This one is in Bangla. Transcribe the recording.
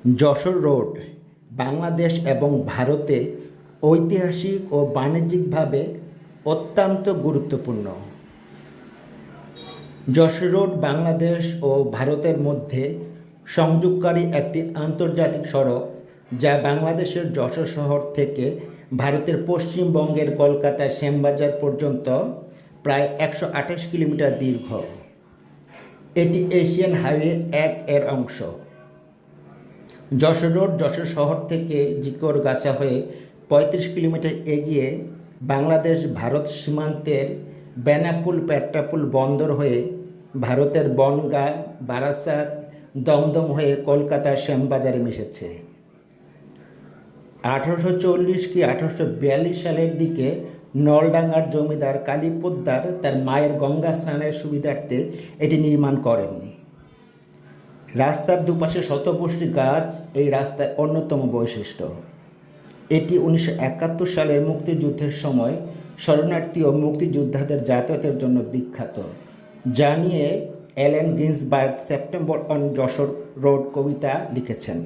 যশোর রোড বাংলাদেশ এবং ভারতে ঐতিহাসিক ও বাণিজ্যিকভাবে অত্যন্ত গুরুত্বপূর্ণ। যশোর রোড বাংলাদেশ ও ভারতের মধ্যে সংযোগকারী একটি আন্তর্জাতিক সড়ক, যা বাংলাদেশের যশোর শহর থেকে ভারতের পশ্চিমবঙ্গের কলকাতার শ্যামবাজার পর্যন্ত প্রায় ১২৮ কিলোমিটার দীর্ঘ। এটি এশিয়ান হাইওয়ে ১ এর অংশ। যশোর রোড যশোর শহর থেকে জিকরগাছা হয়ে ৩৫ কিলোমিটার এগিয়ে বাংলাদেশ ভারত সীমান্তের বেনাপোল পেট্রাপোল বন্দর হয়ে ভারতের বনগাঁ, বারাসাত, দমদম হয়ে কলকাতার শ্যামবাজারে মিশেছে। ১৮৪০ কি ১৮৪২ সালের দিকে নলডাঙ্গার জমিদার কালী পোদ্দার তার মায়ের গঙ্গা স্নানের সুবিধার্থে এটি নির্মাণ করেন। রাস্তার দুপাশে শতবর্ষী গাছ এই রাস্তার অন্যতম বৈশিষ্ট্য। এটি ১৯৭১ সালের মুক্তিযুদ্ধের সময় শরণার্থী ও মুক্তিযোদ্ধাদের যাতায়াতের জন্য বিখ্যাত, যা নিয়ে Allen Ginsberg September on Jessore road কবিতা লিখেছেন।